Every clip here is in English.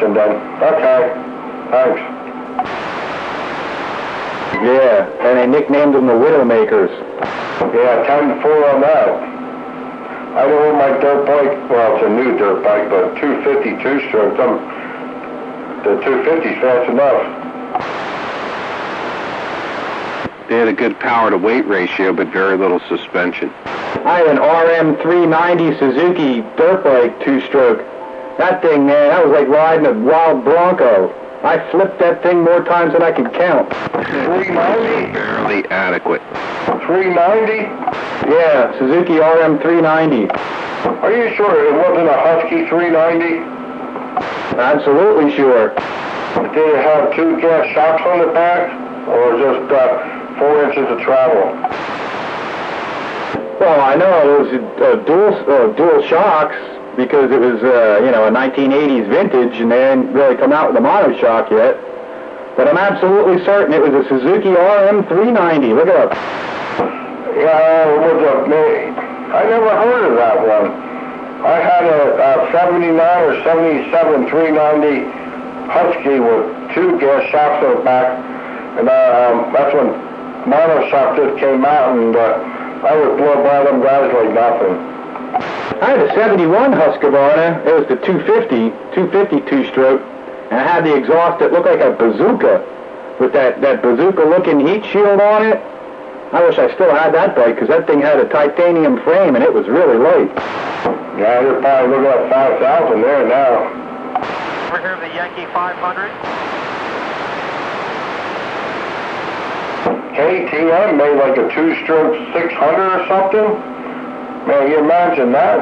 description then. Okay, thanks. Yeah, and they nicknamed them the Widowmakers. Yeah, 10-4 on that. I don't want my dirt bike, well, it's a new dirt bike, but 250 two-stroke, the 250's fast enough. They had a good power-to-weight ratio, but very little suspension. I had an RM390 Suzuki dirt bike two-stroke. That thing, man, that was like riding a wild Bronco. I flipped that thing more times than I could count. 390? Barely adequate. 390? Yeah, Suzuki RM390. Are you sure it wasn't a Husky 390? Absolutely sure. Did it have 2 gas shocks on the back, or just 4 inches of travel? Well, I know it was dual shocks because it was, a 1980s vintage, and they hadn't really come out with a monoshock yet. But I'm absolutely certain it was a Suzuki RM390. Look it up. Yeah, it was I never heard of that one. I had a 79 or 77 390 Husky with 2 gas shocks on the back, and that's when monoshock just came out, and I would blow by them guys like nothing. I had a 71 Husqvarna. It was the 250 two-stroke, and I had the exhaust that looked like a bazooka with that bazooka-looking heat shield on it. I wish I still had that bike, because that thing had a titanium frame, and it was really light. Yeah, you're probably looking at 5,000 there now. Over here, the Yankee 500. KTM made like a 2-stroke 600 or something. Man, you imagine that?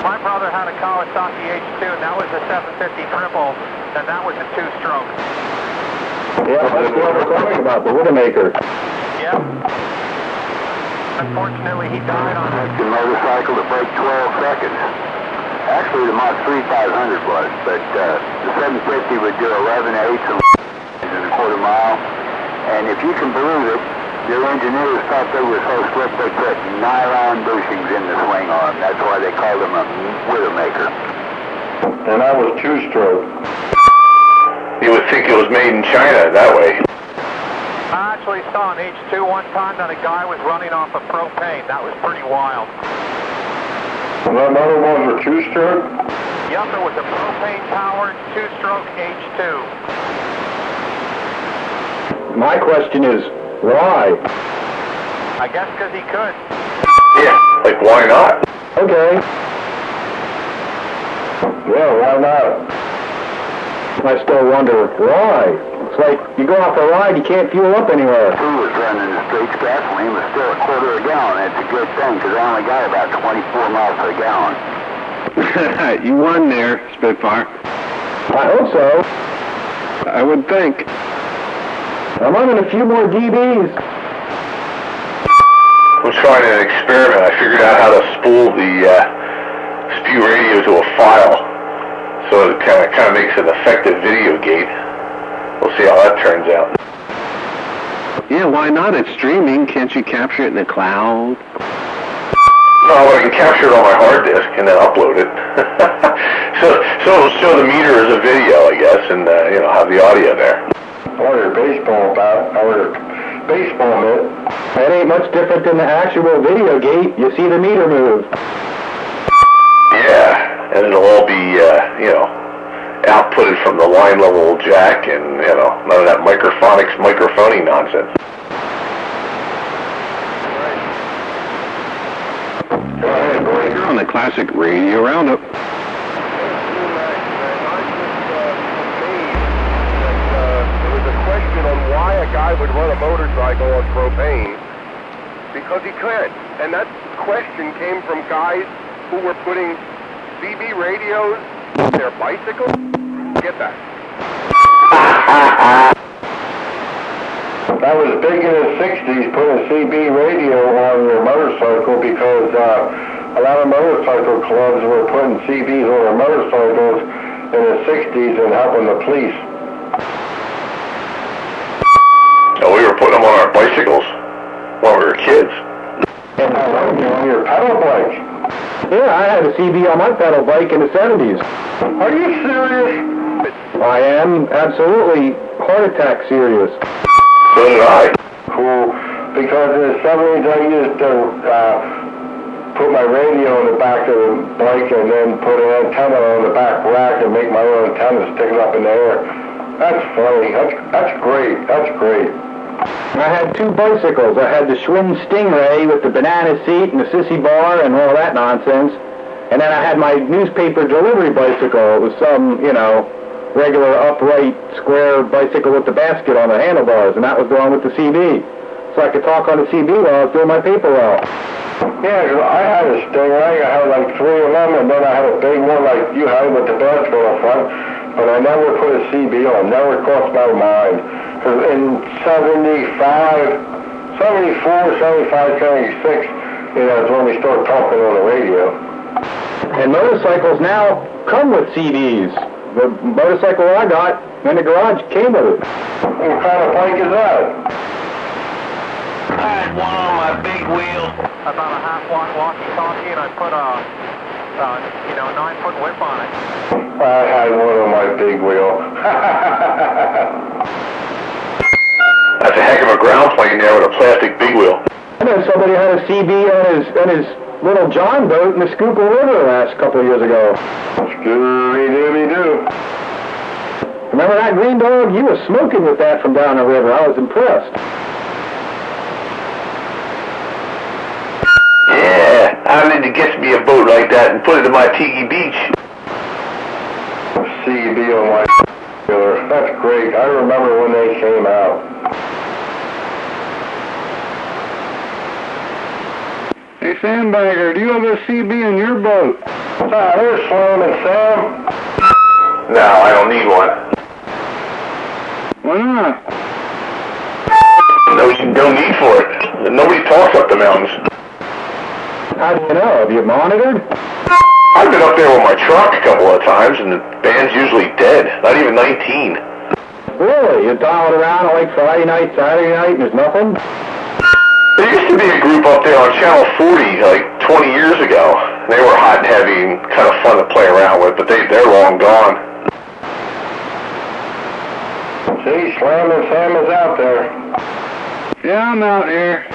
My brother had a Kawasaki H2, and that was a 750 triple, and that was a 2-stroke. Yeah, that's what we're talking about, the Widowmaker. Yep. Unfortunately, he died on it. The motorcycle to break 12 seconds. Actually, the Mach 3500 was, but the 750 would do 11/8 in a quarter mile. And if you can believe it, their engineers thought they were so slick they put nylon bushings in the swing arm. That's why they called them a Widowmaker. And that was 2-stroke. You would think it was made in China that way. I actually saw an H2 one time that a guy was running off of propane. That was pretty wild. And them other ones were 2-stroke? Yep, there was a propane-powered 2-stroke H2. My question is, why? I guess because he could. Yeah, like why not? Okay. Yeah, why not? I still wonder why. It's like you go off a ride, you can't fuel up anywhere. Who was running the streets? Gasoline was still a quarter a gallon. It's a good thing because I only got about 24 miles per gallon. You won there, Spitfire. I hope so. I would think. I'm running a few more DBs. I'm trying an experiment. I figured out how to spool the Spew Radio to a file, so it kind of makes an effective video gate. We'll see how that turns out. Yeah, why not? It's streaming. Can't you capture it in the cloud? No, but I can capture it on my hard disk and then upload it. so it'll show the meter as a video, I guess, and have the audio there. Or your baseball bat, or your baseball mitt. It ain't much different than the actual video gate. You see the meter move. Yeah, and it'll all be, outputted from the line level jack, and none of that microphoning nonsense. You're on the classic radio Roundup. Why a guy would run a motorcycle on propane, because he could. And that question came from guys who were putting CB radios on their bicycles. Get that. That was big in the 60s, putting a CB radio on your motorcycle, because a lot of motorcycle clubs were putting CBs on their motorcycles in the 60s and helping the police. We were putting them on our bicycles when we were kids. And on your pedal bike. Yeah, I had a CB on my pedal bike in the 70s. Are you serious? I am absolutely heart attack serious. So did I. Cool. Because in the 70s I used to put my radio in the back of the bike and then put an antenna on the back rack and make my own antenna sticking up in the air. That's funny. That's great. That's great. I had two bicycles. I had the Schwinn Stingray with the banana seat and the sissy bar and all that nonsense. And then I had my newspaper delivery bicycle. It was some, you know, regular upright square bicycle with the basket on the handlebars, and that was the one with the CB. So I could talk on the CB while I was doing my paper route. Yeah, I had a Stingray. I had like 3 of them, and then I had a big one like you had with the basket in front. But I never put a CB on. Never crossed my mind. Because in 75, 74, 75, 76, you know, is when we started talking on the radio. And motorcycles now come with CDs. The motorcycle I got in the garage came with it. What kind of bike is that? I had one on my big wheel. About a half-watt walkie-talkie, and I put a, 9-foot whip on it. I had one on my big wheel. That's a heck of a ground plane there with a plastic big wheel. I know somebody had a CB on his little John boat in the Schuylkill River last couple of years ago. Scooby-Dooby-Doo. Remember that green dog? You were smoking with that from down the river. I was impressed. Yeah, I need to get me a boat like that and put it in my Tiki Beach. CB on my wheeler. That's great. I remember when they came out. Hey, Sandbagger, do you have a CB in your boat? There's Slim and Sam. No, I don't need one. Why not? No need for it. Nobody talks up the mountains. How do you know? Have you monitored? I've been up there with my truck a couple of times, and the band's usually dead. Not even 19. Really? You dial it around on like Friday night, Saturday night, and there's nothing? There used to be a group up there on Channel 40 like 20 years ago. They were hot and heavy and kind of fun to play around with, but they're long gone. See, Slim and Sam is out there. Yeah, I'm out here.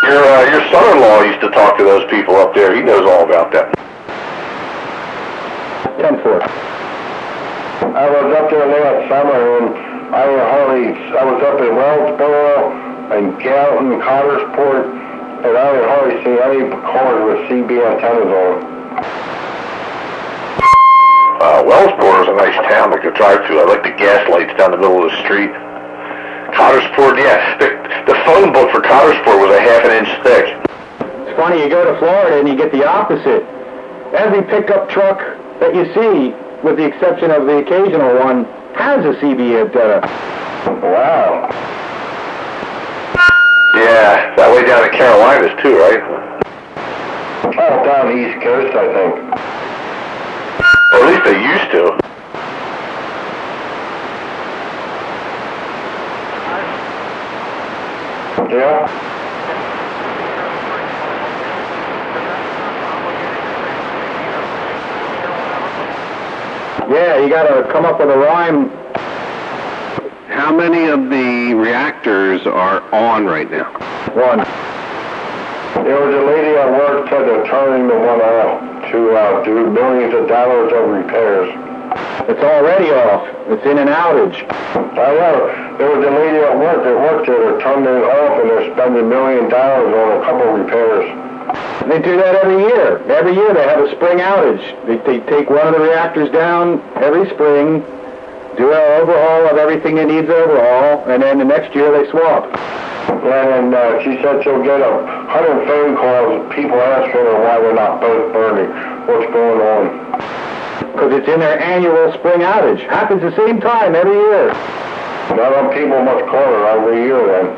Your son-in-law used to talk to those people up there. He knows all about that. 10-4. I was up there last summer, and I was up in Wellsboro and Gallatin, Cottersport, and I had hardly seen any cars with CB antennas on. Wellsboro is a nice town to go drive to. I like the gas lights down the middle of the street. Cottersport, yeah. The phone book for Cottersport was a ½ inch thick. It's funny, you go to Florida and you get the opposite. Every pickup truck that you see, with the exception of the occasional one, has a CB antenna. Wow. Yeah, that way down in Carolinas too, right? Oh, down the East Coast, I think. Or at least they used to. Yeah? Yeah, you gotta come up with a rhyme. How many of the reactors are on right now? One. There was a lady at work said they're turning the one off to do millions of dollars of repairs. It's already off. It's in an outage. I know. There was a lady at work that worked there. They're turning it off and they're spending $1 million on a couple of repairs. They do that every year. Every year they have a spring outage. They take one of the reactors down every spring, do an overhaul of everything that needs overhaul, and then the next year they swap. And she said she'll get 100 phone calls of people asking her why they're not both burning. What's going on? Because it's in their annual spring outage. Happens the same time every year. Now them people must call her every year then.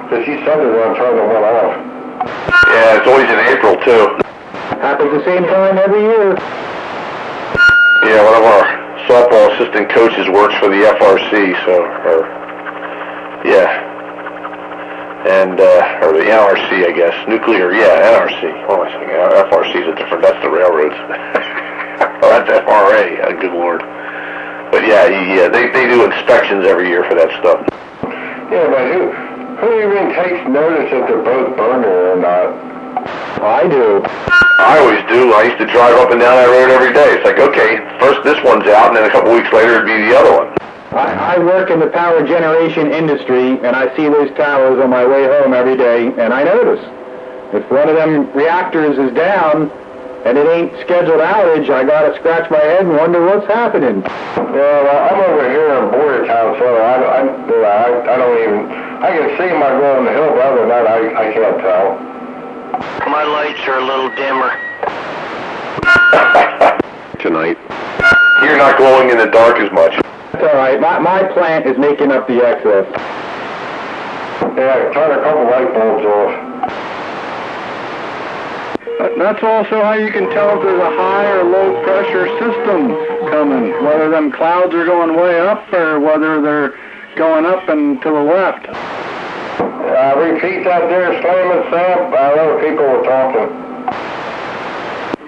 Because she said they're going to turn the one off. Yeah, it's always in April too. Happens the same time every year. Yeah, one of our softball assistant coaches works for the FRC, so, yeah. and or the NRC, I guess, nuclear, NRC. What am I saying? FRC is that's the railroads. Well, that's FRA. Good Lord. But yeah, they do inspections every year for that stuff. Yeah, but who even takes notice if they're both burning or not? I do. I always do. I used to drive up and down that road every day. It's like, okay, first this one's out, and then a couple weeks later it'd be the other one. I work in the power generation industry, and I see those towers on my way home every day, and I notice. If one of them reactors is down, and it ain't scheduled outage, I gotta scratch my head and wonder what's happening. Well, I'm over here in Bordertown, so I don't even, I can see my girl on the hill, but other than that, I can't tell. My lights are a little dimmer. Tonight. You're not glowing in the dark as much. That's all right. My plant is making up the excess. Yeah, turn a couple light bulbs off. That's also how you can tell if there's a high or low pressure system coming, whether them clouds are going way up or whether they're going up and to the left. Repeat that there, Slam and Sam. I know people were talking.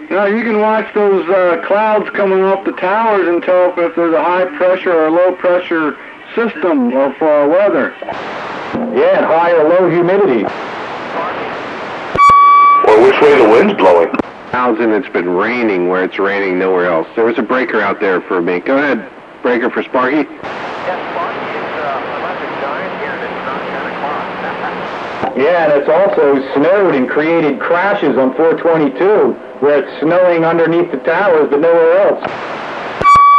Now you can watch those clouds coming off the towers and tell if there's a high pressure or low pressure system or for weather. Yeah, and high or low humidity. Or which way the wind's blowing. Clouds and it's been raining where it's raining nowhere else. There was a breaker out there for me. Go ahead, breaker for Sparky. Yes, Sparky is electric giant here, and it's not 10 o'clock. Yeah, and it's also snowed and created crashes on 422, where it's snowing underneath the towers but nowhere else.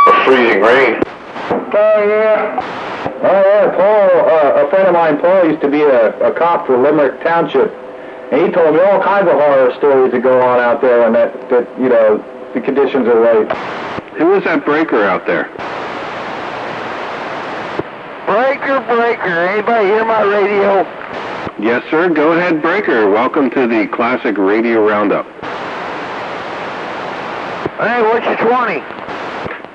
Or freezing rain. Oh, yeah. Oh, yeah, Paul, a friend of mine, Paul, used to be a cop for Limerick Township, and he told me all kinds of horror stories that go on out there when that you know, the conditions are right. Who was that breaker out there? Breaker, anybody hear my radio? Yes, sir. Go ahead, breaker. Welcome to the Classic Radio Roundup. Hey, what's your 20?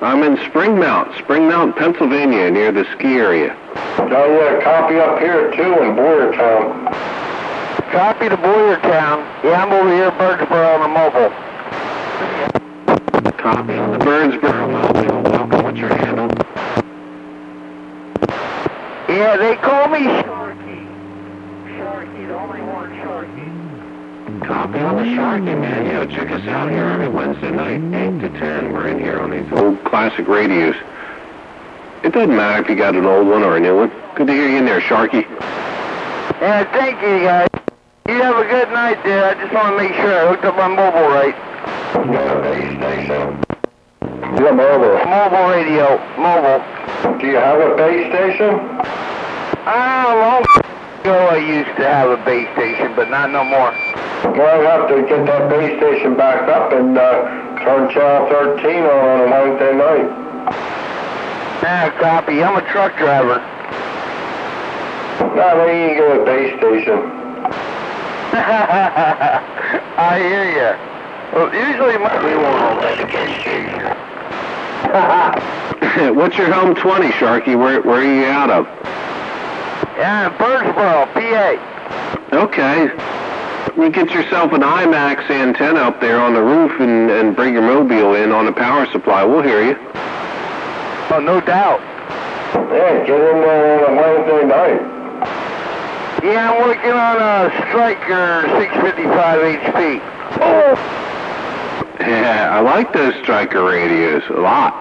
I'm in Springmount, Pennsylvania, near the ski area. Oh, yeah, copy up here, too, in Bordertown. Copy to Boyertown. Yeah, I'm over here in Birdsboro on the mobile. Copy on the Birdsboro mobile. Welcome. What's your handle? Yeah, they call me Sharky, the only one Sharky. Copy on the Sharky, man. Yeah, check us out here every Wednesday night, 8 to 10. We're in here on these old classic radios. It doesn't matter if you got an old one or a new one. Good to hear you in there, Sharky. Yeah, thank you, guys. You have a good night there. I just want to make sure I hooked up my mobile right. You got a base station? Yeah, mobile. Mobile radio. Mobile. Do you have a base station? Long ago I used to have a base station, but not no more. Well, I'd have to get that base station back up and turn Channel 13 on a Wednesday night. Copy. I'm a truck driver. No, they ain't get a base station. I hear ya. Well, usually we won't hold that against you. What's your home 20, Sharky? Where are you out of? Yeah, Birdsboro, PA. Okay. You get yourself an IMAX antenna up there on the roof and bring your mobile in on the power supply. We'll hear you. Oh, no doubt. Yeah, get in there on a Wednesday night. Yeah, I'm working on a Striker 655 HP. Oh! Yeah, I like those Striker radios a lot.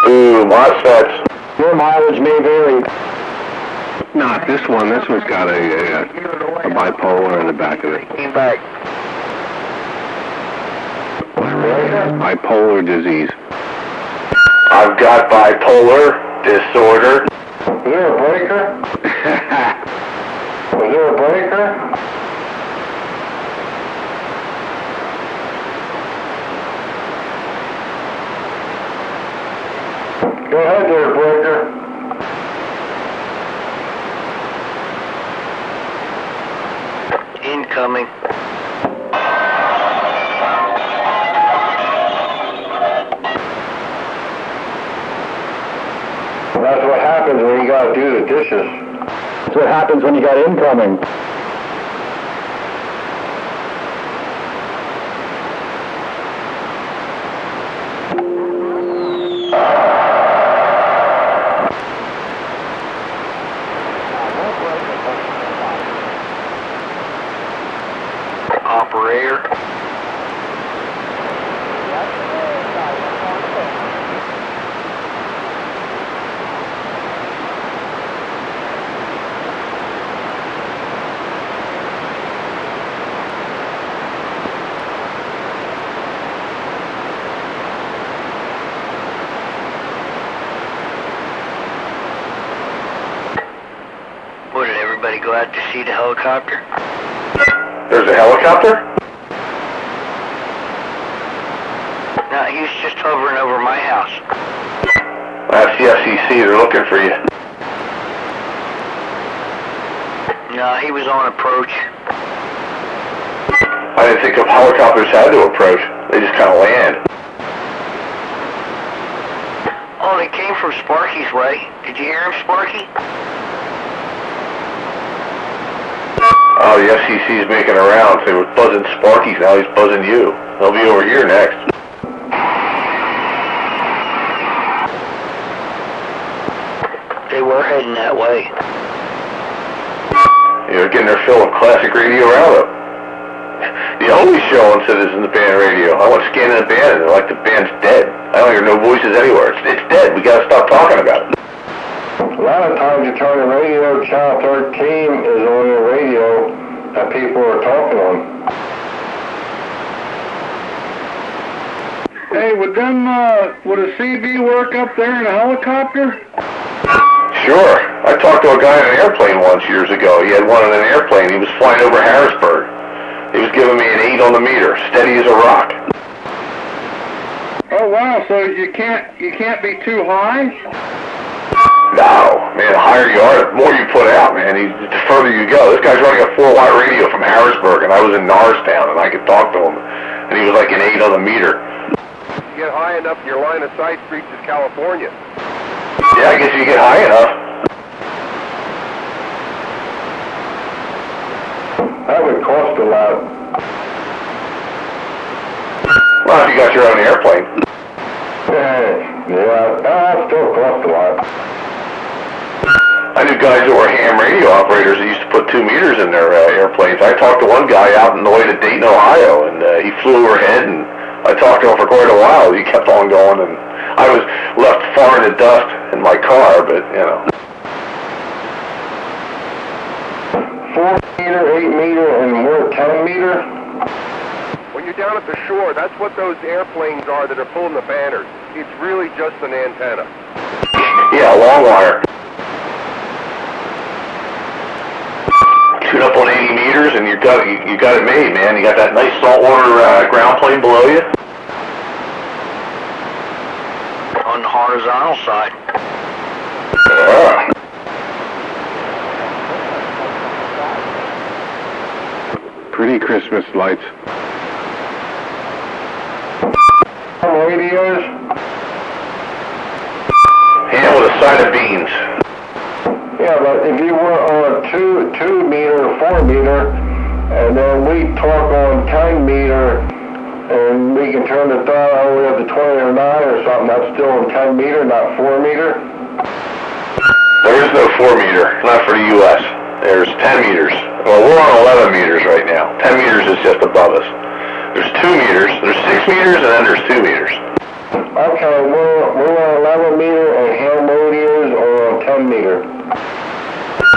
Ooh, MOSFETs. Your mileage may vary. Not this one. This one's got a bipolar in the back of it. Came back. Bipolar disease. I've got bipolar disorder. Was there a breaker? Was there a breaker? Go ahead there, breaker. Incoming. That's what happens when you gotta do the dishes. That's what happens when you got incoming. Operator. What, did everybody go out to see the helicopter? There's a helicopter? No, he was just hovering over my house. That's the FCC. They're looking for you. No, he was on approach. I didn't think helicopters had to approach. They just kind of land. Oh, they came from Sparky's way. Did you hear him, Sparky? Oh, the FCC's making a round. They were buzzing Sparky's, now he's buzzing you. They'll be over here next. They were heading that way. They're getting their fill of classic radio Roundup. The only show on Citizen the Band Radio. I went scanning the band and they're like, the band's dead. I don't hear no voices anywhere. It's dead. We gotta stop talking about it. A lot of times you turn the radio, channel 13 is on the radio that people are talking on. Hey, would a CD work up there in a helicopter? Sure. I talked to a guy in an airplane once years ago. He had one in an airplane. He was flying over Harrisburg. He was giving me an 8 on the meter, steady as a rock. Oh wow, so you can't be too high? No, man, the higher you are, the more you put out, man. The further you go. This guy's running a 4-watt radio from Harrisburg, and I was in Norristown, and I could talk to him, and he was like an 8 on the meter. You get high enough, your line of sight reaches California. Yeah, I guess you get high enough. That would cost a lot. Well, if you got your own airplane. Yeah, that still costs a lot. I knew guys that were ham radio operators that used to put 2 meters in their airplanes. I talked to one guy out on the way to Dayton, Ohio, and he flew overhead, and I talked to him for quite a while. He kept on going, and I was left far in the dust in my car, but, you know. 4 meter, 8 meter, and more 10 meter? When you're down at the shore, that's what those airplanes are that are pulling the banners. It's really just an antenna. Yeah, long wire. Shoot up on 80 meters, and you got it made, man. You got that nice saltwater ground plane below you. On the horizontal side. Yeah. Pretty Christmas lights. Radios? Ham with a side of beans. Yeah, but if you were on a 2 meter, 4 meter, and then we talk on 10 meter, and we can turn the dial all the way up to 20 or 9 or something, that's still on 10 meter, not 4 meter? There is no 4 meter, not for the U.S. There's 10 meters. Well, we're on 11 meters right now. 10 meters is just above us. There's 2 meters, there's 6 meters, and then there's 2 meters. Okay, we're on 11 meter, and ham radios are on 10 meter.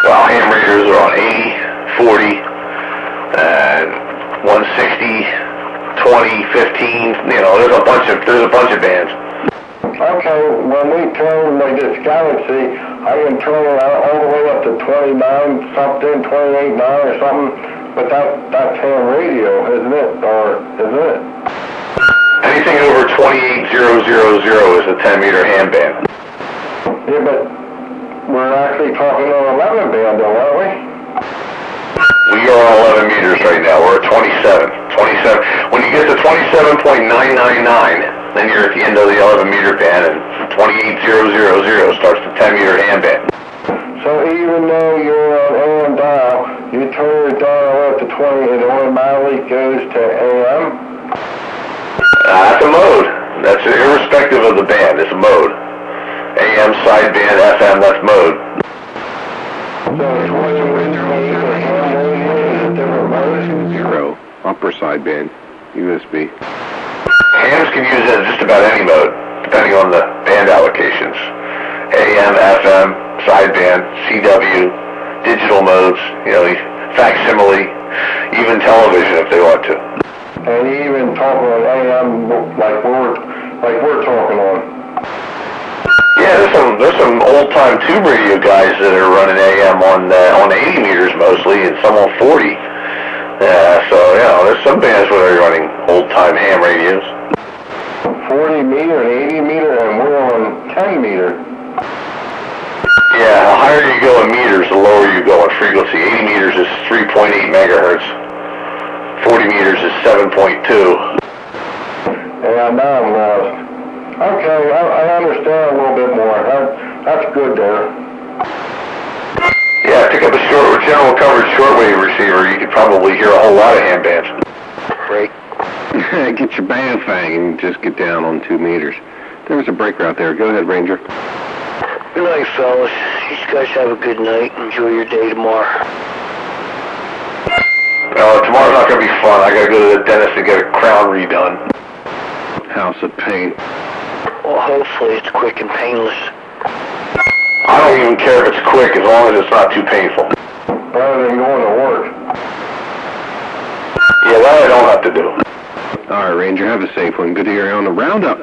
Well, ham radios are on 80, 40, and 160, 20, 15. You know, there's a bunch of bands. Okay, when we turn like this Galaxy, I can turn it all the way up to 29 something, 28.9 or something, but that's ham radio, isn't it? Or isn't it? Anything over 28,000 is a 10 meter ham band. Yeah, but we're actually talking on 11 band though, aren't we? We are on 11 meters right now. We're at 27. 27. When you get to 27.999, then you're at the end of the 11 meter band, and 28,000 starts the 10 meter ham band. So So even though you're on AM dial, you turn your dial up to 20 and it automatically goes to AM? That's a mode. That's irrespective of the band. It's a mode. AM, sideband, FM, that's mode. So it's watching when they're on different modes? 0, upper sideband, USB. Hams can use it in just about any mode, depending on the band allocations. AM, FM, sideband, CW, digital modes, facsimile, even television if they want to. And even talking on AM like we're talking on. Yeah, there's some old-time tube radio guys that are running AM on 80 meters mostly, and some on 40. So there's some bands where they're running old-time ham radios. 40 meter and 80 meter, and we're on 10 meter. Yeah, the higher you go in meters, the lower you go in frequency. 80 meters is 3.8 megahertz. 40 meters is 7.2. Yeah, now I'm lost. Okay, I understand a little bit more. That's good there. Yeah, pick up a general coverage shortwave receiver. You could probably hear a whole lot of ham bands. Break. Get your band fang and just get down on 2 meters. There was a breaker out there. Go ahead, Ranger. Good night, fellas. You guys have a good night. Enjoy your day tomorrow. Tomorrow's not going to be fun. I got to go to the dentist to get a crown redone. House of Pain. Well, hopefully it's quick and painless. I don't even care if it's quick as long as it's not too painful. Rather than going to work. Yeah, that I don't have to do. All right, Ranger, have a safe one. Good to hear you on the Roundup.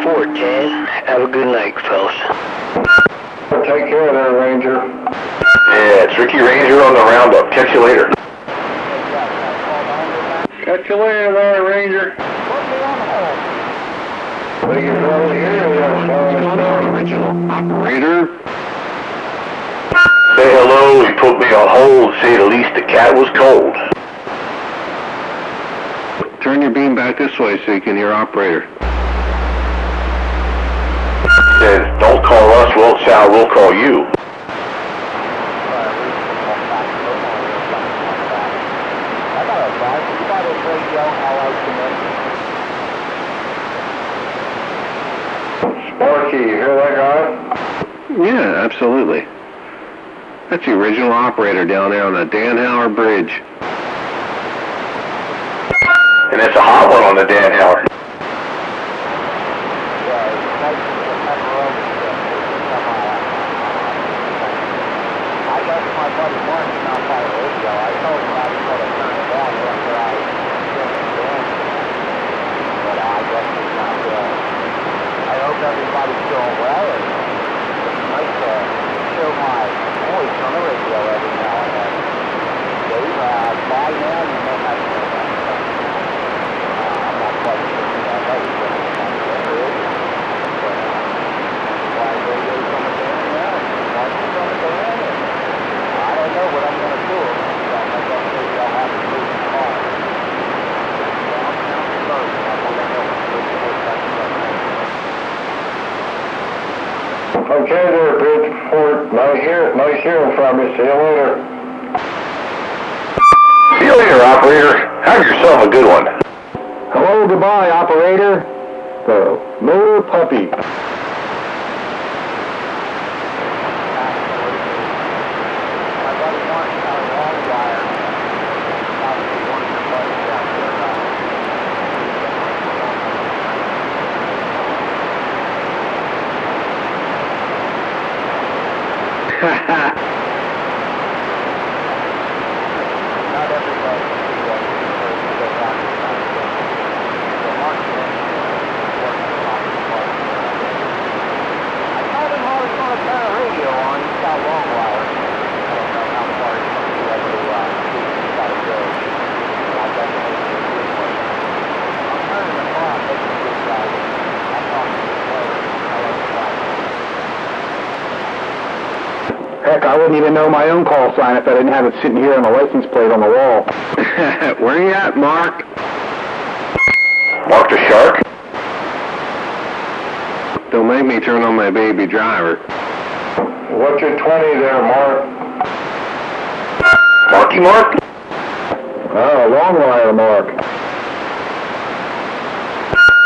410. Have a good night, fellas. Take care there, Ranger. Yeah, it's Ricky Ranger on the Roundup. Catch you later. Catch you later there, Ranger. We can really hear you. Original operator. Say hello. He put me on hold. Say the least, the cat was cold. Turn your beam back this way so you can hear operator. Says, don't call us, we'll call you. Sparky, you hear that guy? Yeah, absolutely. That's the original operator down there on the Danhauer Bridge. And it's a hot one on the Danhauer. Everybody's doing well, and it's nice to show my voice on the radio every now and then. Dave, by now you may have to know that. I'm not quite sure who that is, but there is. But why radio's on the band now, and Mark's on the band, and I don't know what I'm going to do. I guess maybe I'll have to move the car. Downtown first, and I'll let you Okay there, Bridgeport. Nice hearing from you. See you later. See you later, operator. Have yourself a good one. Hello, goodbye, operator. The motor puppy. Heck, I wouldn't even know my own call sign if I didn't have it sitting here on the license plate on the wall. Where are you at, Mark? Mark the Shark? Don't make me turn on my baby driver. What's your 20 there, Mark? Marky Mark? Oh, long wire Mark.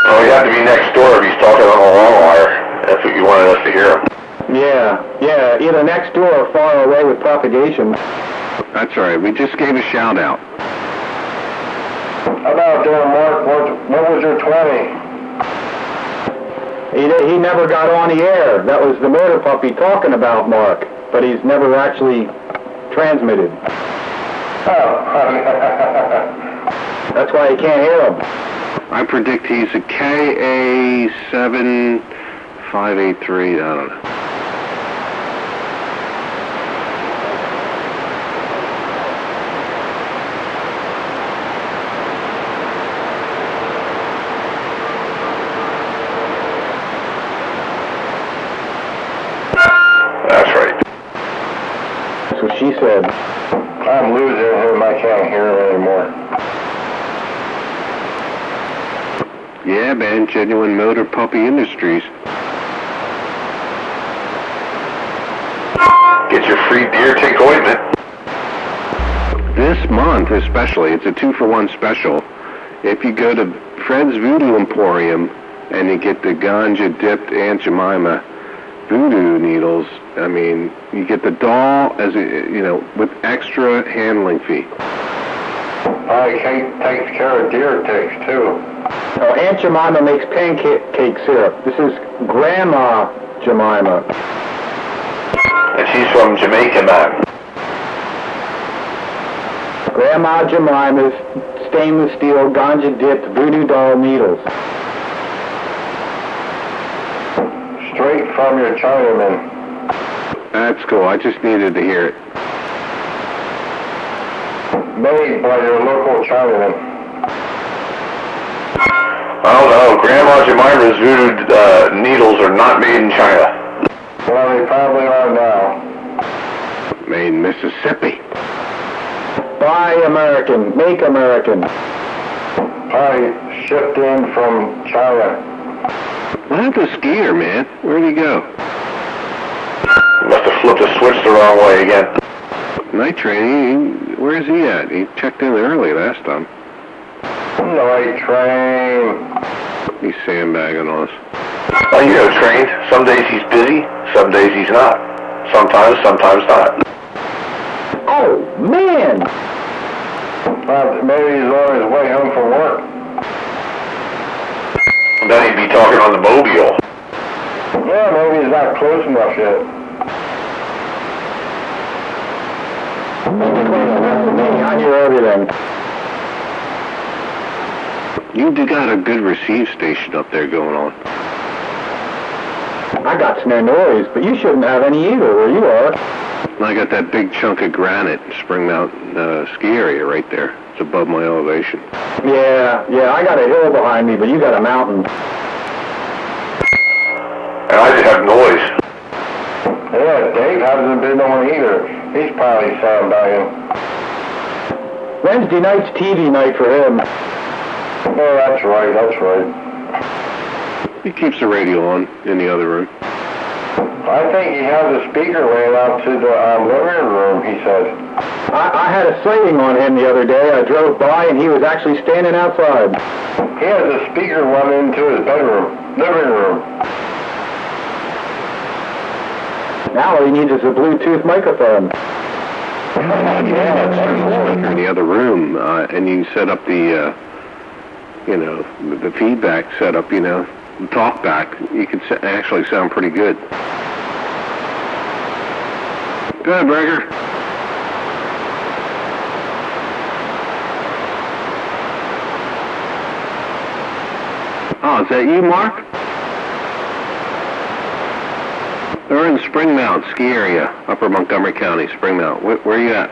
Oh, he had to be next door if he's talking on a long wire. That's what you wanted us to hear him. Yeah, either next door or far away with propagation. That's right. We just gave a shout out. How about there, Mark? What was your 20? He never got on the air. That was the motor puppy talking about Mark, but he's never actually transmitted. Oh. That's why you can't hear him. I predict he's a KA7583. I don't know. That's right. That's what she said. I'm losing him. I can't hear him anymore. Yeah, man, Genuine Motor Puppy Industries. Get your free deer tick ointment. This month especially, it's a 2-for-1 special. If you go to Fred's Voodoo Emporium and you get the ganja-dipped Aunt Jemima voodoo needles, I mean, you get the doll as a, with extra handling fee. Kate takes care of deer ticks, too. Oh, Aunt Jemima makes pancake syrup. This is Grandma Jemima. And she's from Jamaica, man. Grandma Jemima's stainless steel ganja-dipped voodoo doll needles. Straight from your Chinaman. That's cool. I just needed to hear it. Made by your local Chinaman. I don't know. Grandma Jemima's voodoo needles are not made in China. Well, they probably are now. Made in Mississippi. Buy American, make American. Probably shipped in from China. What happened to Skeeter, man? Where'd he go? Must have flipped the switch the wrong way again. Night Train, where's he at? He checked in early last time. Night Train. He's sandbagging on us. Oh, you know, Train. Some days he's busy, some days he's not. Sometimes not. Oh, man! Well, maybe he's on his way home from work. Then he'd be talking on the mobile. Yeah, maybe he's not close enough yet. I hear everything. You got a good receive station up there going on. I got no noise, but you shouldn't have any either where you are. I got that big chunk of granite in Spring Mountain ski area right there. It's above my elevation. Yeah, I got a hill behind me, but you got a mountain. And I just have noise. Yeah, Dave hasn't been on either. He's probably sandbagging. Wednesday night's TV night for him. Oh, that's right. He keeps the radio on in the other room. I think he has a speaker laying out to the living room, he said. I had a sighting on him the other day. I drove by and he was actually standing outside. He has a speaker run into his living room. Now all he needs is a Bluetooth microphone. In the other room, and you can set up the, the feedback setup, the talk back. You can actually sound pretty good. Go ahead, Breaker. Oh, is that you, Mark? They're in Spring Mount ski area, Upper Montgomery County, Spring Mount. Where are you at?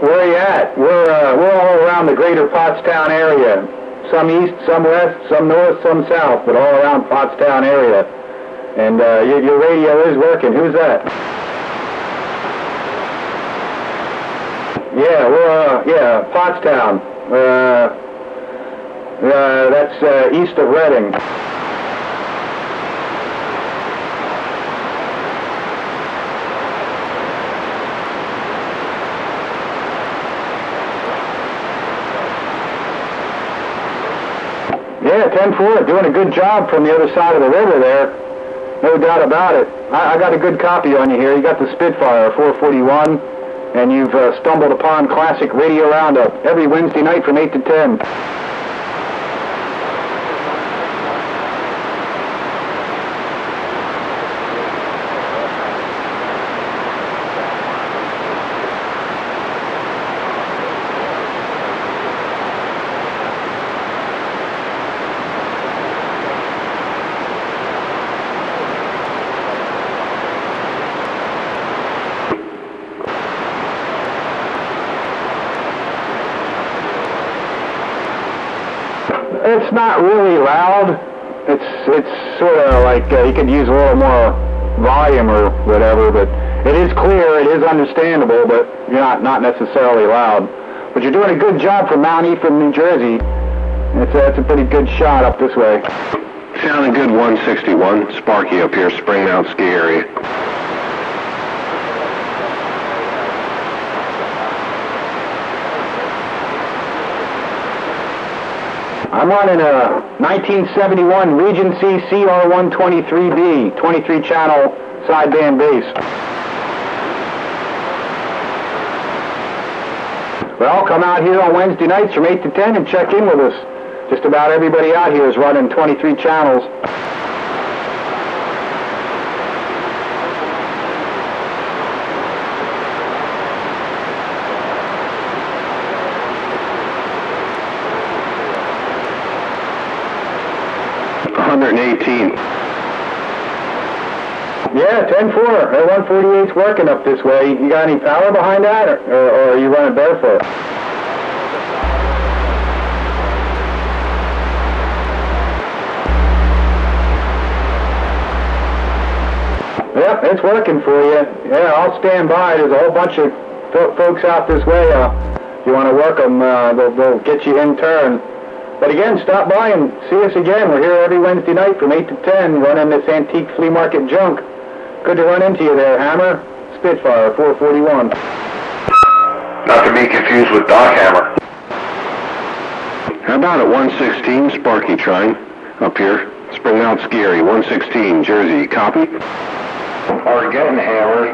Where are you at? We're all around the greater Pottstown area. Some east, some west, some north, some south, but all around Pottstown area. And your radio is working. Who's that? Yeah, we're Pottstown. That's east of Reading. Yeah, 10-4, doing a good job from the other side of the river there. No doubt about it. I got a good copy on you here. You got the Spitfire 441, and you've stumbled upon classic Radio Roundup every Wednesday night from 8 to 10. It's not really loud. It's sort of like you could use a little more volume or whatever, but it is clear, it is understandable, but you're not necessarily loud. But you're doing a good job from Mount Ephraim, New Jersey. It's a pretty good shot up this way. Sounding good, 161. Sparky up here, Spring Mount ski area. I'm running a 1971 Regency CR123B, 23-channel sideband bass. Well, come out here on Wednesday nights from 8 to 10 and check in with us. Just about everybody out here is running 23 channels. Yeah, 10-4. That 148's working up this way. You got any power behind that, or are you running barefoot? Yep, it's working for you. Yeah, I'll stand by. There's a whole bunch of folks out this way. If you want to work them, they'll get you in turn. But again, stop by and see us again. We're here every Wednesday night from 8 to 10 running this antique flea market junk. Good to run into you there, Hammer. Spitfire 441. Not to be confused with Doc Hammer. How about at 116, Sparky trying up here? Spring Mount ski area, 116, Jersey. Copy? Or again, Hammer.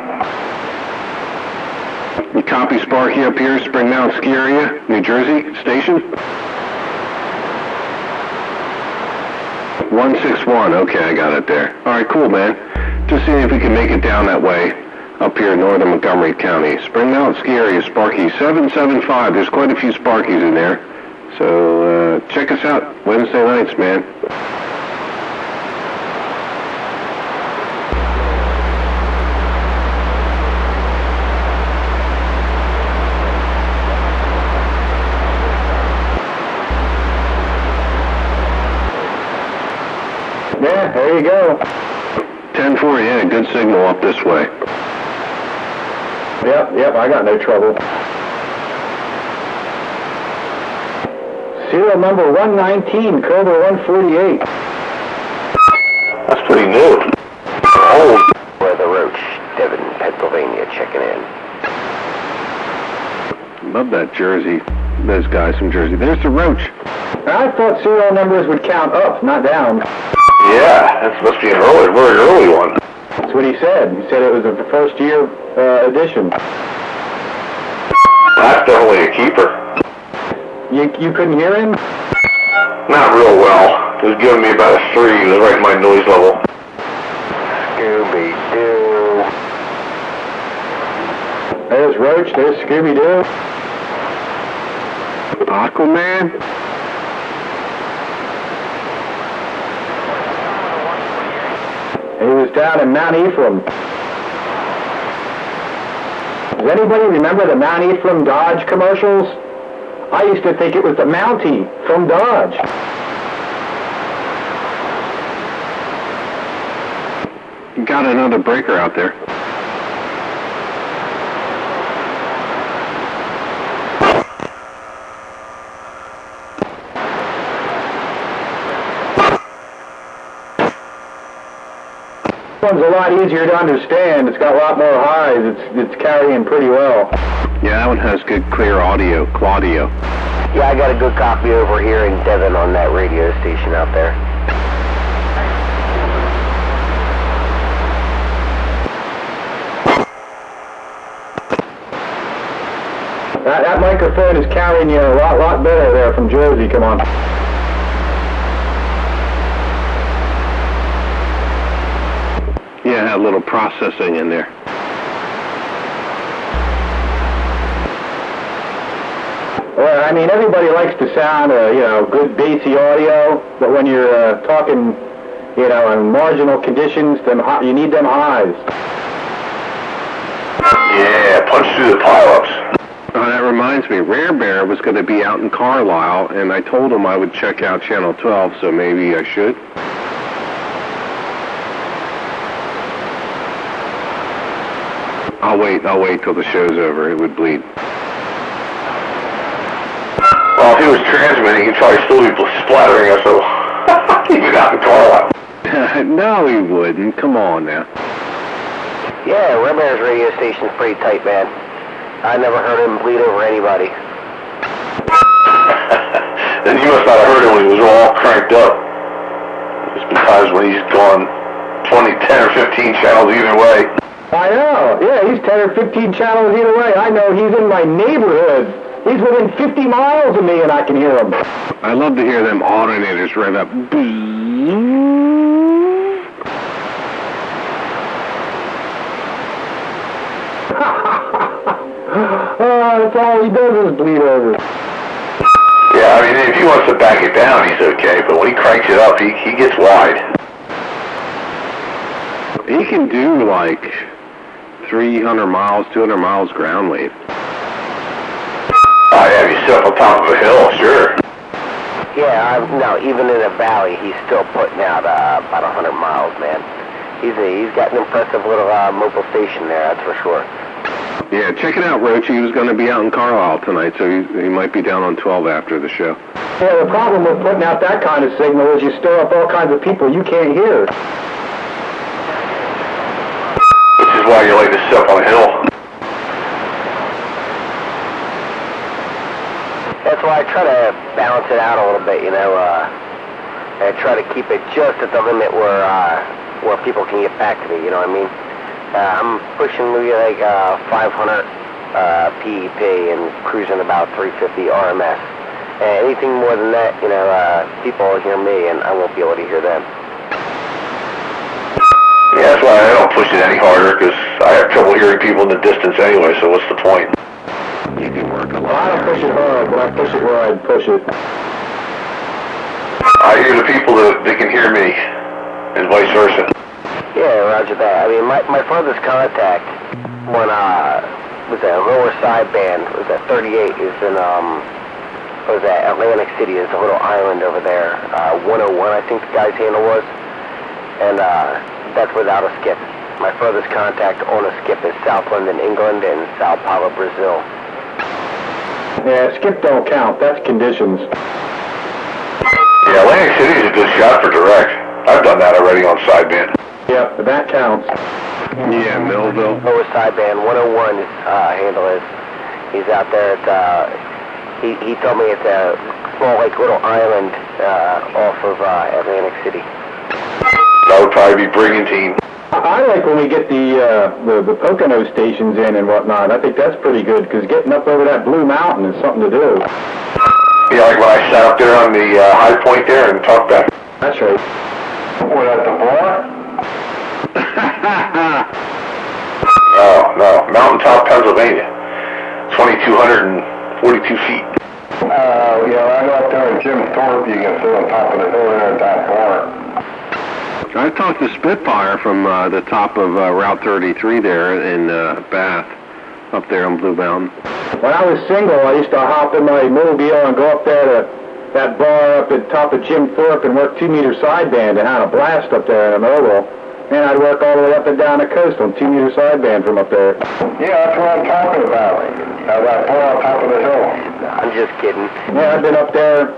You copy Sparky up here, Spring Mount ski area, New Jersey, station? 161, okay, I got it there. All right, cool, man. Just seeing if we can make it down that way up here in northern Montgomery County. Spring Mount ski area, Sparky 775. There's quite a few Sparkies in there. So check us out Wednesday nights, man. Yeah, there you go. 10-4, yeah, good signal up this way. Yep, I got no trouble. Serial number 119, Cobra 148. That's pretty new. Old. Weather Roach, Devon, Pennsylvania, checking in. Love that Jersey. Those guys from Jersey. There's the Roach. I thought serial numbers would count up, not down. Yeah, that must be an very early one. That's what he said. He said it was a first-year edition. That's definitely a keeper. You couldn't hear him? Not real well. It was giving me about a 3. It was right in my noise level. Scooby-Doo. There's Roach, there's Scooby-Doo. Aquaman? He was down in Mount Ephraim. Does anybody remember the Mount Ephraim Dodge commercials? I used to think it was the Mountie from Dodge. Got another breaker out there. This one's a lot easier to understand. It's got a lot more highs. It's carrying pretty well. Yeah, that one has good, clear audio, Claudio. Yeah, I got a good copy over here in Devon on that radio station out there. That microphone is carrying you a lot better there from Jersey. Come on. Yeah, had a little processing in there. Well, I mean, everybody likes to sound, good bassy audio, but when you're talking, in marginal conditions, you need them highs. Yeah, punch through the pile-ups. That reminds me, Rare Bear was going to be out in Carlisle, and I told him I would check out Channel 12, so maybe I should. I'll wait till the show's over. It would bleed. Well, if he was transmitting, he'd probably still be splattering us, so even out in Carlisle. No, he wouldn't. Come on now. Yeah, Red Bear's radio station's pretty tight, man. I never heard him bleed over anybody. Then you must not have heard him when he was all cranked up. There's been times when he's gone 20, 10, or 15 channels either way. I know. Yeah, he's 10 or 15 channels either way. I know he's in my neighborhood. He's within 50 miles of me, and I can hear him. I love to hear them alternators rev up. That's all he does is bleed over. Yeah, I mean, if he wants to back it down, he's okay, but when he cranks it up, he gets wide. He can do like 300 miles, 200 miles ground wave. Oh, yeah, if you sit up on top of a hill, sure. Yeah, no, even in a valley, he's still putting out about 100 miles, man. He's got an impressive little mobile station there, that's for sure. Yeah, check it out, Roach. He was going to be out in Carlisle tonight, so he might be down on 12 after the show. Yeah, the problem with putting out that kind of signal is you stir up all kinds of people you can't hear. Which is why you like to sit up on a hill. That's why I try to balance it out a little bit, I try to keep it just at the limit where people can get back to me, you know what I mean? I'm pushing maybe like 500 PEP and cruising about 350 RMS. And anything more than that, people will hear me and I won't be able to hear them. Yeah, that's why I don't push it any harder, because I have trouble hearing people in the distance anyway, so what's the point? You can work a lot. Well, I don't push it hard, but I push it where I'd push it. I hear the people that can hear me, and vice versa. Yeah, roger that. I mean, my furthest contact when was at lower sideband, was at 38, is in was at Atlantic City. There's a little island over there, 101 I think the guy's handle was, and that's without a skip. My furthest contact on a skip is South London, England, and Sao Paulo, Brazil. Yeah, skip don't count. That's conditions. Yeah, Atlantic City is a good shot for direct. I've done that already on sideband. Yep, that counts. Yeah, Millville. Lower sideband, 101 his handle is. He's out there at, he told me it's a small, like, little island off of Atlantic City. That would probably be Brigantine. I like when we get the Pocono stations in and whatnot. I think that's pretty good, because getting up over that Blue Mountain is something to do. Yeah, like when I sat up there on the high point there and talked back. That's right. What, at the bar? No, Mountaintop, Pennsylvania. 2,242 feet. Yeah, I go up there and Jim Thorpe, you can sit on top of the hill there at that bar. I talked to Spitfire from the top of Route 33 there in Bath, up there on Blue Mountain. When I was single, I used to hop in my mobile and go up there to that bar up at top of Jim Thorpe and work 2-meter sideband and had a blast up there in a mobile. And I'd work all the way up and down the coast on 2-meter sideband from up there. Yeah, that's what I'm talking about. That bar on top of the hill. I'm just kidding. Yeah, I've been up there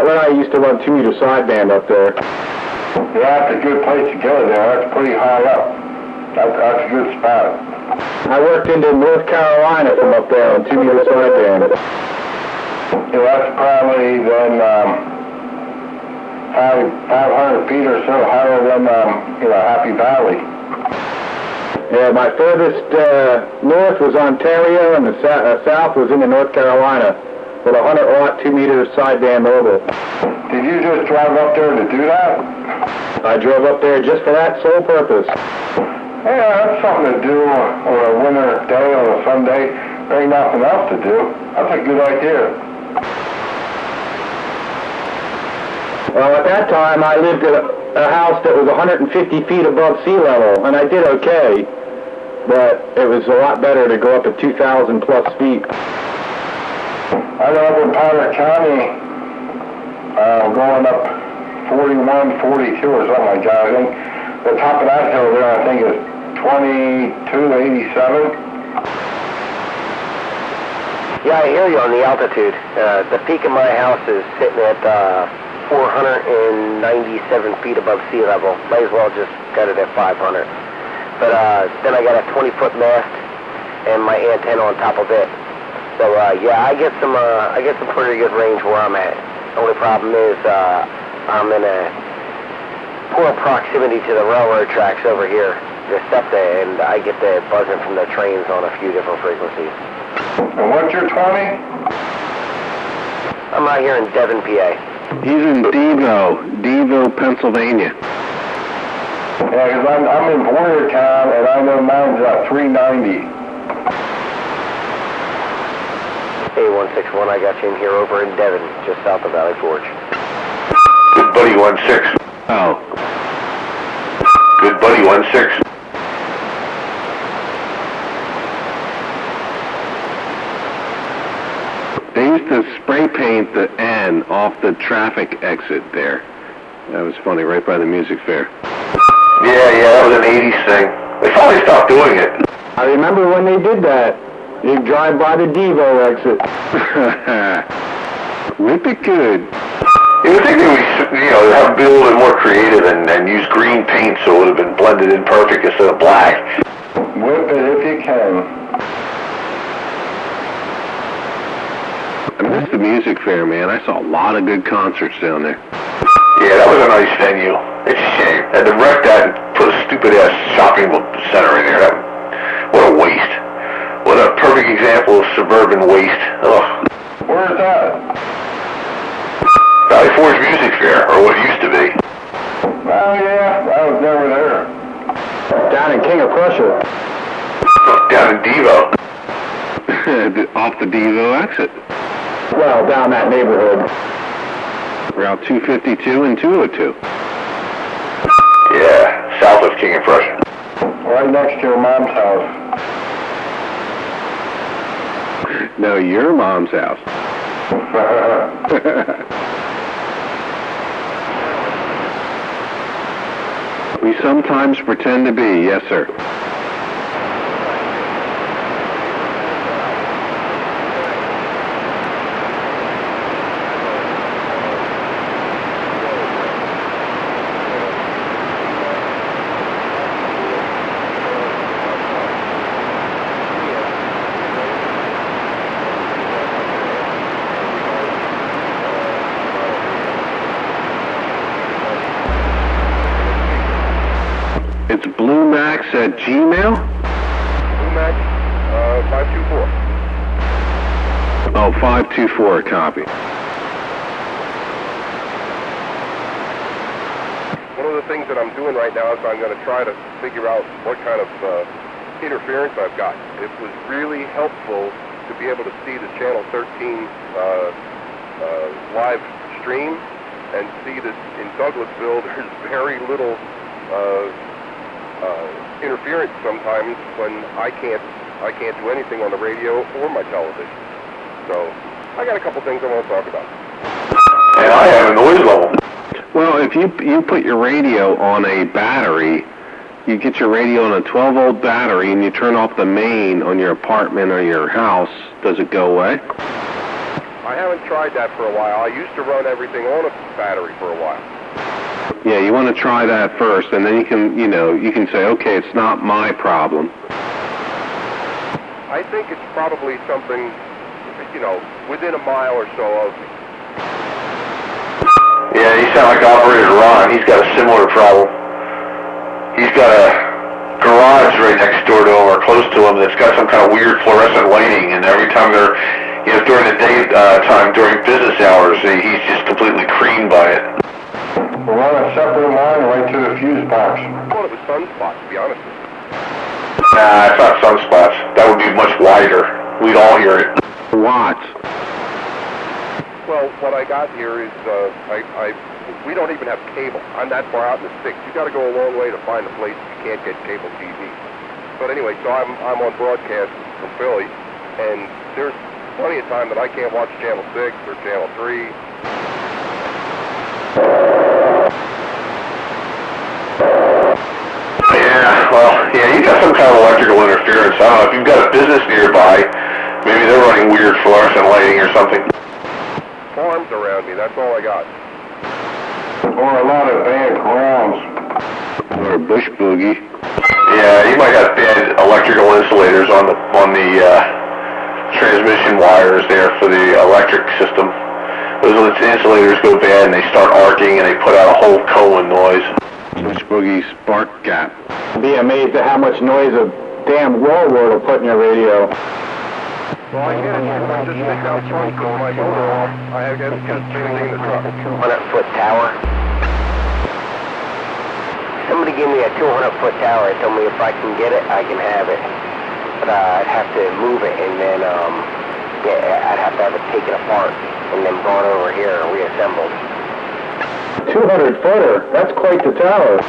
when I used to run 2-meter sideband up there. Yeah, that's a good place to go there. That's pretty high up. That's a good spot. I worked into North Carolina from up there on 2-meter sideband. Yeah, that's probably then 500 feet or so higher than Happy Valley. Yeah, my furthest north was Ontario, and the south was into North Carolina with a 100-watt 2-meter sideband mobile. Did you just drive up there to do that? I drove up there just for that sole purpose. Yeah, that's something to do on a winter day, on a Sunday. There ain't nothing else to do. That's a good idea. Well, at that time, I lived at a house that was 150 feet above sea level, and I did okay, but it was a lot better to go up at 2,000 plus feet. I know up in Powder County, going up 41, 42 or something like that. I think the top of that hill there, I think, is 2287. Yeah, I hear you on the altitude. The peak of my house is sitting at 497 feet above sea level. Might as well just cut it at 500. But then I got a 20-foot mast and my antenna on top of it. So yeah, I get some pretty good range where I'm at. The only problem is I'm in a poor proximity to the railroad tracks over here, the SEPTA, and I get the buzzing from the trains on a few different frequencies. And what's your 20? I'm out here in Devon, PA. He's in Devo, Pennsylvania. Yeah, because I'm in Boyertown, and I know mine's 390. A161, I got you in here over in Devon, just south of Valley Forge. Good buddy 16. Oh. Good buddy 16. They used to spray paint the N off the traffic exit there. That was funny, right by the music fair. Yeah, that was an 80s thing. They finally stopped doing it. I remember when they did that. You drive by the Devo exit. Whip it good. You would think they would, have been a little bit more creative and use green paint so it would have been blended in perfect instead of black. Whip it if you can. I missed the music fair, man. I saw a lot of good concerts down there. Yeah, that was a nice venue. It's a shame. Had to wreck that and put a stupid-ass shopping center in there. What a waste. What a perfect example of suburban waste. Ugh. Where's that? Valley Forge Music Fair, or what it used to be. Oh, yeah, I was never there. Down in King of Prussia. Down in Devo. Off the Devo exit. Well, down that neighborhood. Route 252 and 202. Yeah, south of King of Prussia. Right next to your mom's house. No, your mom's house. We sometimes pretend to be, yes, sir. It's BlueMax at Gmail? BlueMax, 524. Oh, 524, copy. One of the things that I'm doing right now is I'm going to try to figure out what kind of interference I've got. It was really helpful to be able to see the Channel 13 live stream and see that in Douglasville there's very little interference sometimes when I can't do anything on the radio or my television. So I got a couple things I want to talk about. And I have a noise level. Well, if you put your radio on a battery, you get your radio on a 12-volt battery and you turn off the main on your apartment or your house, does it go away? I haven't tried that for a while. I used to run everything on a battery for a while. Yeah, you want to try that first, and then you can say, okay, it's not my problem. I think it's probably something, within a mile or so of me. Yeah, you sound like Operator Ron. He's got a similar problem. He's got a garage right next door to him or close to him that's got some kind of weird fluorescent lighting, and every time they're, during the day time, during business hours, he's just completely creamed by it. We'll run a separate line right to the fuse box. I thought it was sunspots, to be honest with you. Nah, it's not sunspots. That would be much wider. We'd all hear it. Watts. Well, what I got here is, we don't even have cable. I'm that far out in the sticks. You got to go a long way to find a place you can't get cable TV. But anyway, so I'm on broadcast from Philly, and there's plenty of time that I can't watch Channel 6 or Channel 3. Yeah, you got some kind of electrical interference. I don't know, if you've got a business nearby, maybe they're running weird fluorescent lighting or something. Farms around me, that's all I got. Or a lot of bad grounds. Or a bush boogie. Yeah, you might have bad electrical insulators on the transmission wires there for the electric system. Those insulators go bad and they start arcing and they put out a whole cone of noise. Bush boogie spark gap. Be amazed at how much noise a damn wall-word will put in your radio. Well, I get it. I just think out front with my motor off. I have everything in the truck. 200-foot tower. Somebody gave me a 200-foot tower. They told me if I can get it, I can have it. But I'd have to move it, and then I'd have to have it taken apart and then brought over here and reassembled. 200-footer? That's quite the tower.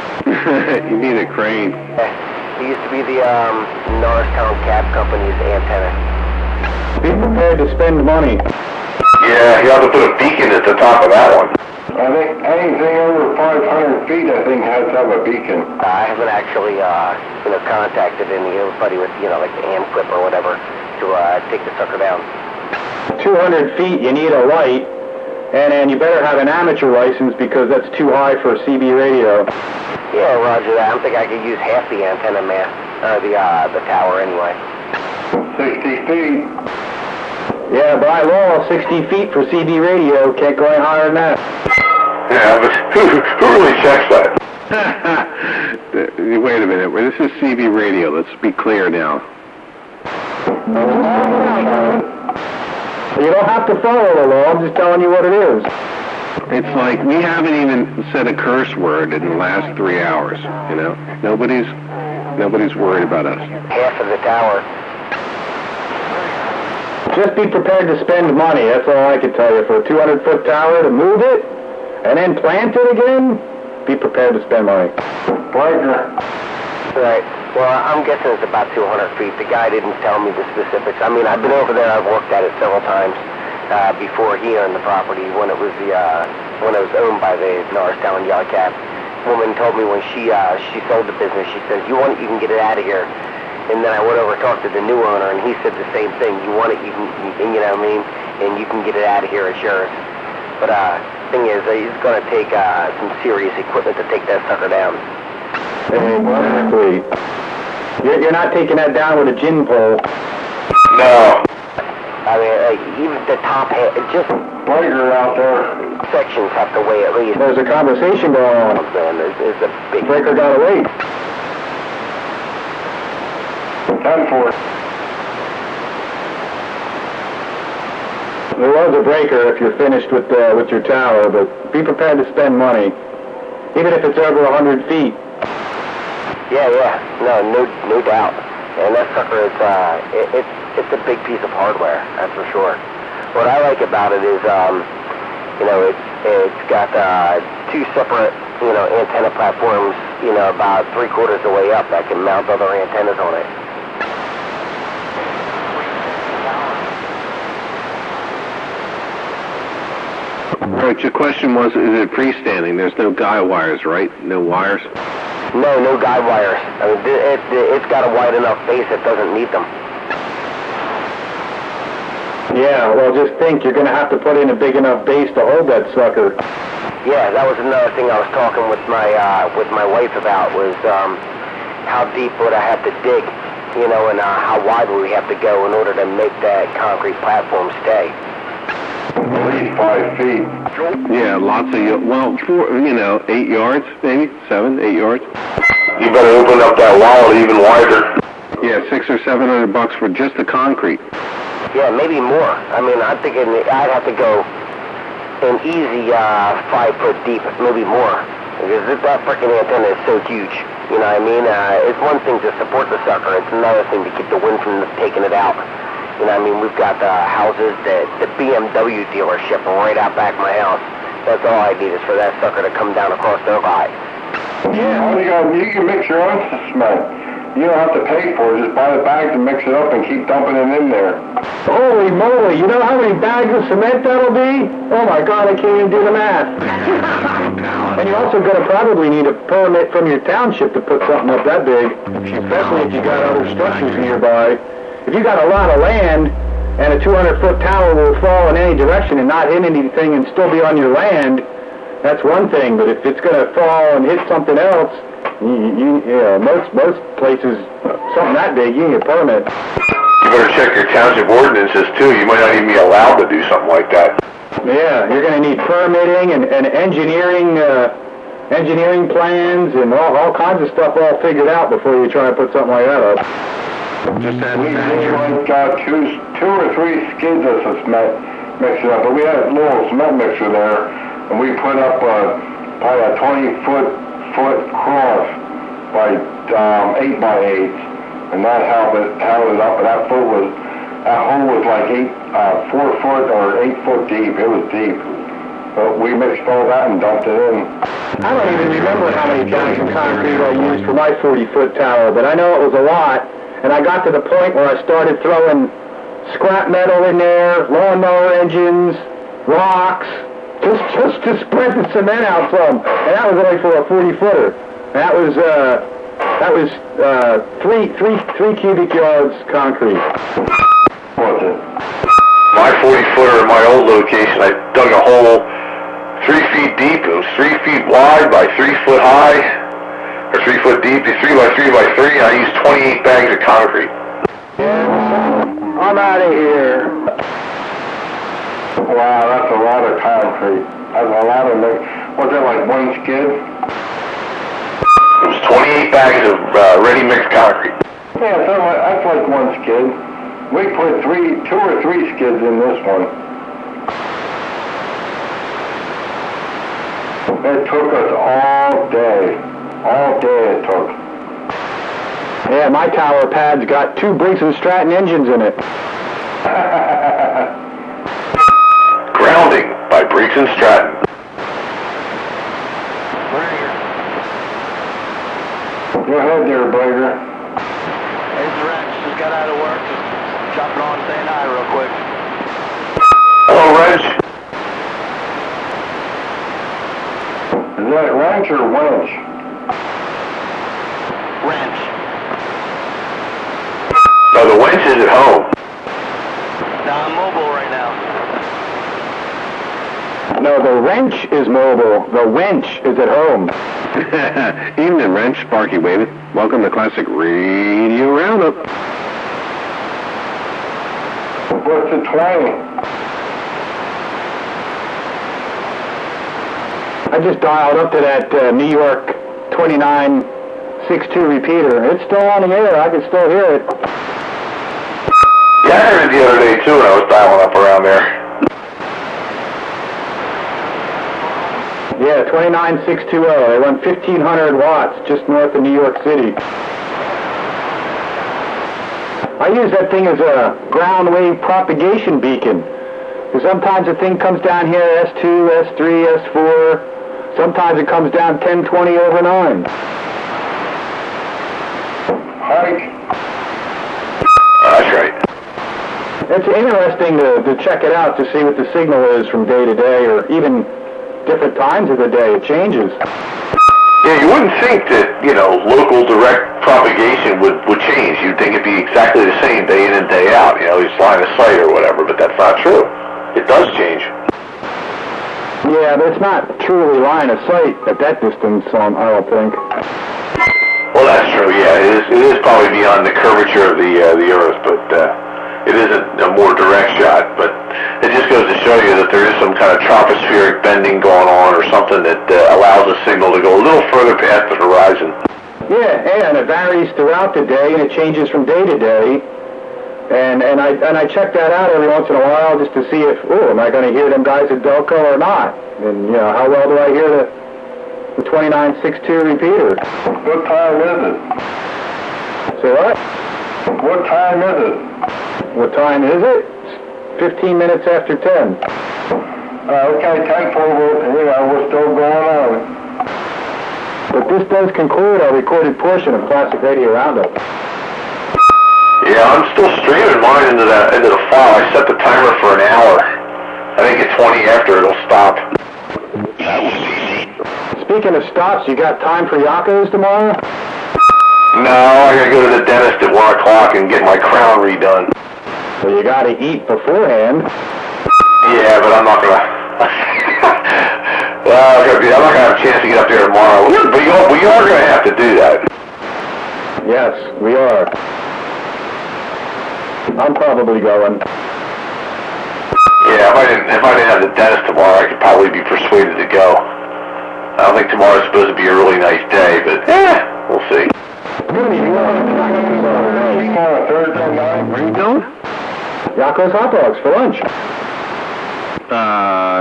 You need a crane. It used to be the Norristown Cab Company's antenna. Be prepared to spend money. Yeah, you have to put a beacon at the top of that one. I think anything over 500 feet, I think, has to have a beacon. I haven't actually, contacted anybody with, like the AM clip or whatever to take the sucker down. 200 feet, you need a light, and you better have an amateur license because that's too high for a CB radio. Yeah, roger that. I don't think I could use half the antenna mast, the tower anyway. 60 feet. Yeah, by law, 60 feet for CB radio. Can't go any higher than that. Yeah, but who really checks that? Wait a minute. This is CB radio. Let's be clear now. You don't have to follow the law. I'm just telling you what it is. It's like we haven't even said a curse word in the last 3 hours. Nobody's worried about us. Half of the tower. Just be prepared to spend money. That's all I can tell you. For a 200-foot tower, to move it and then plant it again, be prepared to spend money. Breaker. Right. Well, I'm guessing it's about 200 feet. The guy didn't tell me the specifics. I mean, I've been over there. I've worked at it several times before he owned the property when it was owned by the Norristown Yellow Cab. Woman told me when she sold the business, she says, "You want it, you can get it out of here." And then I went over and talked to the new owner, and he said the same thing. You want it, you know what I mean, and you can get it out of here, it's yours. But thing is, it's going to take some serious equipment to take that sucker down. Exactly. You're not taking that down with a gin pole. No. I mean, even the top head, just Breaker out there. sections have to weigh at least. There's a conversation going on. Man, there's a big Breaker got away. 10-4. There was a breaker if you're finished with your tower, but be prepared to spend money, even if it's over 100 feet. Yeah, no doubt. And that sucker is it's a big piece of hardware, that's for sure. What I like about it is it's got two separate antenna platforms about 3/4 the way up that can mount other antennas on it. Right, your question was, is it freestanding? There's no guy wires, right? No wires? No guide wires. I mean, it's got a wide enough base that doesn't need them. Yeah, well, just think, you're going to have to put in a big enough base to hold that sucker. Yeah, that was another thing I was talking with my wife about was how deep would I have to dig, you know, and how wide would we have to go in order to make that concrete platform stay. At least 5 feet. Yeah, lots of, 8 yards, maybe 7, 8 yards. You better open up that wallet even wider. Yeah, $600 or $700 for just the concrete. Yeah, maybe more. I mean, I'm thinking I'd have to go an easy 5 foot deep, maybe more, because that freaking antenna is so huge. You know what I mean? It's one thing to support the sucker. It's another thing to keep the wind from taking it out. You know what I mean? We've got houses, the BMW dealership right out back my house. That's all I need is for that sucker to come down across their eye. Yeah, you can mix your own cement. You don't have to pay for it. Just buy the bags and mix it up and keep dumping it in there. Holy moly, you know how many bags of cement that'll be? Oh my God, I can't even do the math. And you're also going to probably need a permit from your township to put something up that big, especially if you got other structures nearby. If you got a lot of land and a 200-foot tower will fall in any direction and not hit anything and still be on your land, that's one thing. But if it's going to fall and hit something else, most places, something that big, you need a permit. You better check your township ordinances too. You might not even be allowed to do something like that. Yeah, you're going to need permitting and engineering plans and all kinds of stuff all figured out before you try to put something like that up. Just that. We got two or three skids of cement mixed up, but we had a little cement mixer there, and we put up probably a 20-foot cross by 8 by 8, and that held it up. And that hole was like 4 foot or 8 foot deep. It was deep. But we mixed all that and dumped it in. I don't even remember how many bags of concrete I used for my 40-foot tower, but I know it was a lot. And I got to the point where I started throwing scrap metal in there, lawnmower engines, rocks, just to spread the cement out from. And that was only for a 40-footer. That was 3 cubic yards concrete. What's it? My 40-footer in my old location, I dug a hole 3 feet deep. It was 3 feet wide by 3 foot high. Or 3 foot deep, 3 by 3 by 3, and I used 28 bags of concrete. I'm out of here. Wow, that's a lot of concrete. That's a lot of was that like one skid? It was 28 bags of ready-mixed concrete. Yeah, that's like one skid. We put 2 or 3 skids in this one. It took us all day. All day it took. Yeah, my tower pad's got 2 Briggs & Stratton engines in it. Grounding by Briggs & Stratton. Go ahead there, Blazer. Here's the wrench. Just got out of work. Just jumping on saying hi real quick. Hello, Wrench. Is that wrench or winch? Wrench. No, the winch is at home. No, I'm mobile right now. No, the wrench is mobile. The winch is at home. Evening, Wrench. Sparky waving. Welcome to Classic Radio Roundup. What's the 20? I just dialed up to that New York 2962 repeater. It's still on the air. I can still hear it. Yeah, I heard it the other day too when I was dialing up around there. Yeah, 29620. They run 1,500 watts just north of New York City. I use that thing as a ground wave propagation beacon. Because sometimes the thing comes down here S2, S3, S4. Sometimes it comes down 1020 over 9. Hike. That's right. It's interesting to check it out to see what the signal is from day to day, or even different times of the day. It changes. Yeah, you wouldn't think that, local direct propagation would change. You'd think it'd be exactly the same day in and day out, it's line of sight or whatever, but that's not true. It does change. Yeah, but it's not truly line of sight at that distance, I don't think. Well, that's true, yeah. It is probably beyond the curvature of the Earth, but it isn't a more direct shot. But it just goes to show you that there is some kind of tropospheric bending going on or something that allows the signal to go a little further past the horizon. Yeah, and it varies throughout the day, and it changes from day to day. And I check that out every once in a while just to see if, am I going to hear them guys at Delco or not? And, how well do I hear the 2962 repeater? What time is it? Say what? What time is it? What time is it? It's 15 minutes after 10. Okay, 10 forward, we're still going on. But this does conclude our recorded portion of Classic Radio Roundup. Yeah, I'm still streaming mine into the file. I set the timer for an hour. I think at 20 after it'll stop. That was easy. Speaking of stops, you got time for Yakos tomorrow? No, I gotta go to the dentist at 1 o'clock and get my crown redone. Well, you gotta eat beforehand. Yeah, but I'm not gonna... well, I'm not gonna have a chance to get up there tomorrow. But we are gonna have to do that. Yes, we are. I'm probably going. Yeah, if I didn't have the dentist tomorrow, I could probably be persuaded to go. I don't think tomorrow's supposed to be a really nice day, but we'll see. Thursday night. Where are you going? Yakko's Hot Dogs for lunch.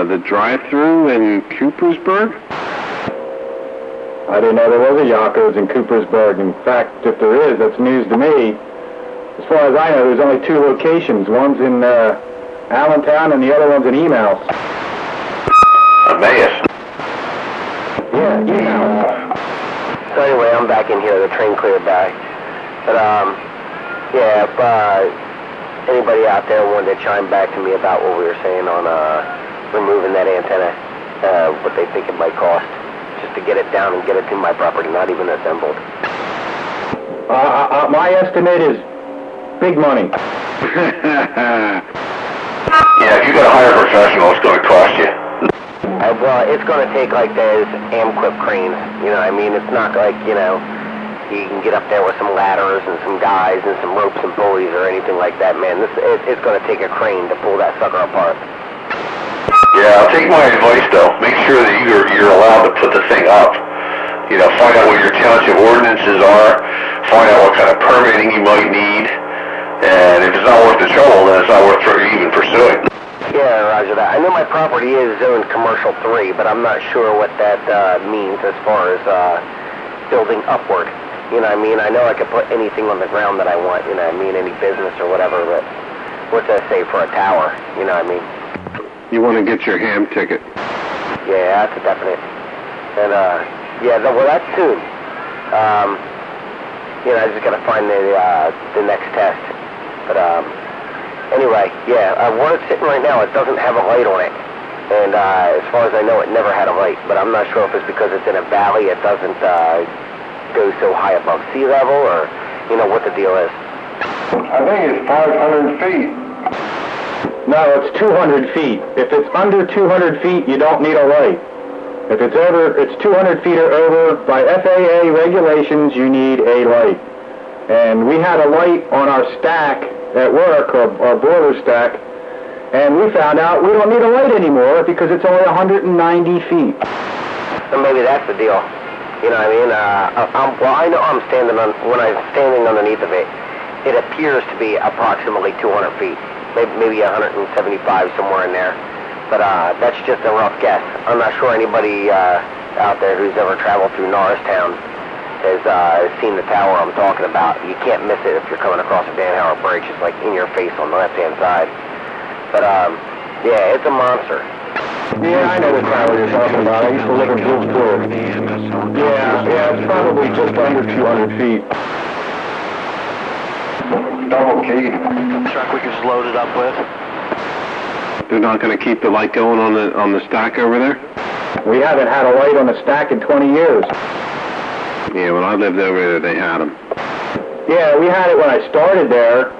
The drive-thru in Coopersburg? I didn't know there was a Yakko's in Coopersburg. In fact, if there is, that's news to me. As far as I know, there's only 2 locations. One's in Allentown and the other one's in Emaus. Emmaus. Yeah, Emaus. So anyway, I'm back in here. The train cleared back. But, yeah, if anybody out there wanted to chime back to me about what we were saying on removing that antenna, what they think it might cost, just to get it down and get it to my property, not even assembled. My estimate is big money. Yeah, if you got to hire a professional, it's going to cost you. Well, it's going to take like those Amquip cranes, I mean? It's not like, you can get up there with some ladders and some guys and some ropes and pulleys or anything like that, man. It's going to take a crane to pull that sucker apart. Yeah, I'll take my advice, though. Make sure that you're allowed to put the thing up. Find out what your township ordinances are. Find out what kind of permitting you might need. And if it's not worth the trouble, then it's not worth even pursuing. Yeah, roger that. I know my property is zoned commercial 3, but I'm not sure what that means as far as building upward. You know what I mean? I know I could put anything on the ground that I want, any business or whatever, but what's that say for a tower? You know what I mean? You want to get your ham ticket. Yeah, that's a definite. And, well, that's soon. I just got to find the next test. But, anyway, where it's sitting right now, it doesn't have a light on it. And, as far as I know, it never had a light. But I'm not sure if it's because it's in a valley, it doesn't, go so high above sea level, or, what the deal is. I think it's 500 feet. No, it's 200 feet. If it's under 200 feet, you don't need a light. If it's 200 feet or over, by FAA regulations, you need a light. And we had a light on our stack at work, our boiler stack, and we found out we don't need a light anymore because it's only 190 feet. So maybe that's the deal. You know what I mean? I know when I'm standing underneath of it, it appears to be approximately 200 feet. Maybe 175, somewhere in there. But that's just a rough guess. I'm not sure anybody out there who's ever traveled through Norristown has seen the tower I'm talking about. You can't miss it if you're coming across the Danhauer Bridge. It's like in your face on the left-hand side. But, it's a monster. Yeah, I know the tower you're talking about. I used to live in Bridgeport. Yeah, it's probably just under 200 feet. Double key. Truck we can just load it up with. They're not going to keep the light going on the stack over there? We haven't had a light on the stack in 20 years. Yeah, when I lived over there, they had them. Yeah, we had it when I started there,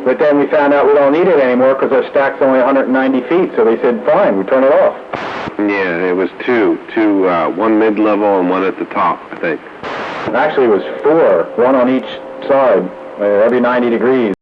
but then we found out we don't need it anymore because our stack's only 190 feet, so they said, fine, we turn it off. Yeah, it was two, one mid-level and one at the top, I think. Actually, it was 4, one on each side, every 90 degrees.